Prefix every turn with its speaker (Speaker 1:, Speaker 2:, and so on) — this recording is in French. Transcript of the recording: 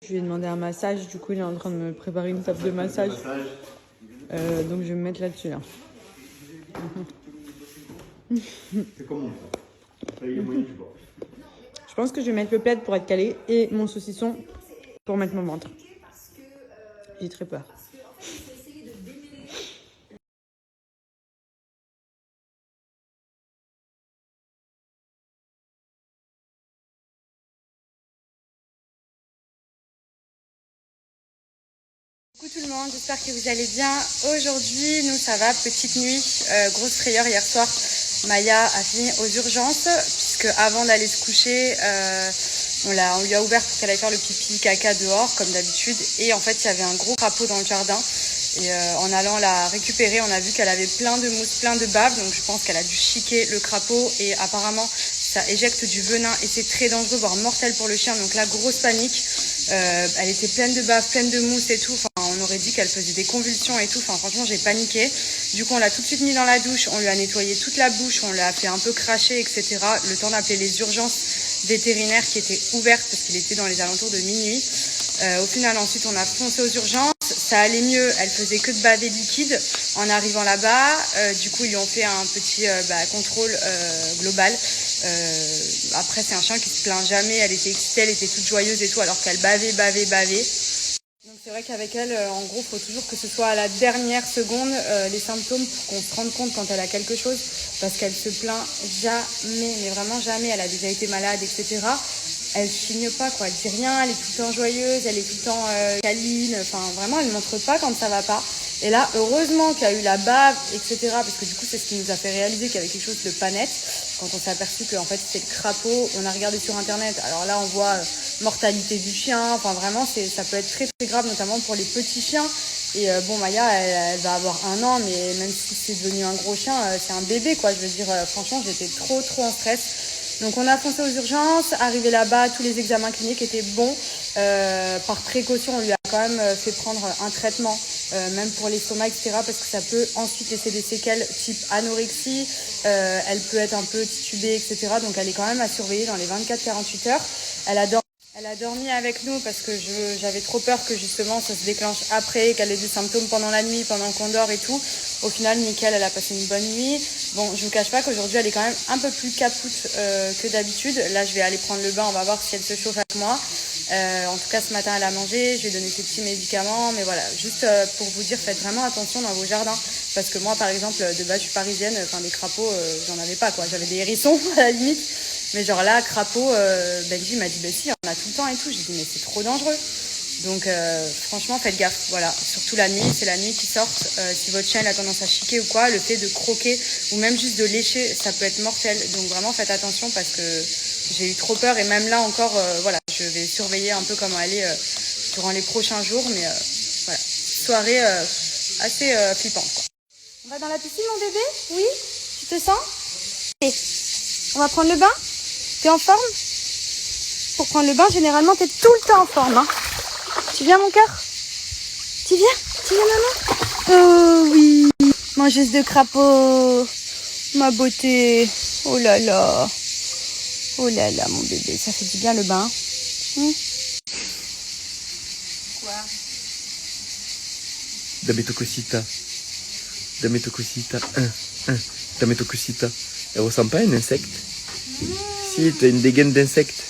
Speaker 1: Je lui ai demandé un massage, du coup il est en train de me préparer une table de massage. Donc je vais me mettre là-dessus là.
Speaker 2: C'est comment ça?
Speaker 1: Je pense que je vais mettre le plaid pour être calé et mon saucisson pour mettre mon ventre. J'ai très peur. Coucou tout le monde, j'espère que vous allez bien. Aujourd'hui, nous ça va, petite nuit, grosse frayeur hier soir. Maya a fini aux urgences puisque avant d'aller se coucher, on lui a ouvert pour qu'elle aille faire le pipi caca dehors comme d'habitude. Et en fait, il y avait un gros crapaud dans le jardin. Et en allant la récupérer, on a vu qu'elle avait plein de mousse, plein de bave. Donc je pense qu'elle a dû chiquer le crapaud et apparemment ça éjecte du venin et c'est très dangereux, voire mortel pour le chien. Donc là, grosse panique. Elle était pleine de bave, pleine de mousse et tout. Enfin, on aurait dit qu'elle faisait des convulsions et tout. Enfin, franchement, j'ai paniqué. Du coup, on l'a tout de suite mis dans la douche. On lui a nettoyé toute la bouche. On l'a fait un peu cracher, etc. Le temps d'appeler les urgences vétérinaires qui étaient ouvertes parce qu'il était dans les alentours de minuit. Au final, ensuite, on a foncé aux urgences. Ça allait mieux. Elle faisait que de baver liquide en arrivant là-bas. Du coup, ils lui ont fait un petit contrôle global. Après, c'est un chien qui se plaint jamais. Elle était excitée, elle était toute joyeuse et tout, alors qu'elle bavait. Donc c'est vrai qu'avec elle, en gros, il faut toujours que ce soit à la dernière seconde les symptômes pour qu'on se rende compte quand elle a quelque chose, parce qu'elle se plaint jamais, mais vraiment jamais. Elle a déjà été malade, etc. Elle chigne pas, quoi. Elle dit rien, elle est tout le temps joyeuse, elle est tout le temps câline. Enfin, vraiment, elle montre pas quand ça va pas. Et là, heureusement qu'il y a eu la bave, etc. Parce que du coup, c'est ce qui nous a fait réaliser qu'il y avait quelque chose de pas net. Quand on s'est aperçu que en fait, c'était le crapaud, on a regardé sur Internet. Alors là, on voit mortalité du chien. Enfin, vraiment, ça peut être très, très grave, notamment pour les petits chiens. Et bon, Maya, elle va avoir 1 an, mais même si c'est devenu un gros chien, c'est un bébé, quoi. Je veux dire, franchement, j'étais trop en stress. Donc on a foncé aux urgences, arrivé là-bas, tous les examens cliniques étaient bons. Par précaution, on lui a quand même fait prendre un traitement, même pour l'estomac, etc. Parce que ça peut ensuite laisser des séquelles type anorexie. Elle peut être un peu titubée, etc. Donc elle est quand même à surveiller dans les 24-48 heures. Elle a dormi avec nous parce que j'avais trop peur que justement ça se déclenche après, qu'elle ait des symptômes pendant la nuit, pendant qu'on dort et tout. Au final, nickel, elle a passé une bonne nuit. Bon, je vous cache pas qu'aujourd'hui, elle est quand même un peu plus capoute que d'habitude. Là, je vais aller prendre le bain, on va voir si elle se chauffe avec moi. En tout cas, ce matin, elle a mangé, je lui ai donné ses petits médicaments. Mais voilà, juste pour vous dire, faites vraiment attention dans vos jardins. Parce que moi, par exemple, de base, je suis parisienne, enfin des crapauds, j'en avais pas, quoi. J'avais des hérissons, à la limite. Mais genre là, crapaud, Benji m'a dit, bah si, on a tout le temps et tout. J'ai dit, mais c'est trop dangereux. Donc franchement, faites gaffe, voilà. Surtout la nuit, c'est la nuit qui sortent. Si votre chien il a tendance à chiquer ou quoi, le fait de croquer ou même juste de lécher, ça peut être mortel. Donc vraiment, faites attention parce que j'ai eu trop peur. Et même là encore, voilà, je vais surveiller un peu comment elle est durant les prochains jours. Mais voilà, soirée assez flippante, quoi. On va dans la piscine, mon bébé? Oui? Tu te sens? Et on va prendre le bain? T'es en forme? Pour prendre le bain, généralement, t'es tout le temps en forme, hein. Tu viens, mon cœur? Tu viens, maman? Oh oui, mangeuse de crapaud, ma beauté. Oh là là, mon bébé, ça fait du bien le bain. Quoi?
Speaker 2: Dame tu cosita. Dame tu cosita. Dame tu cosita. Elle ressemble pas à un insecte? Si, t'as une dégaine d'insecte.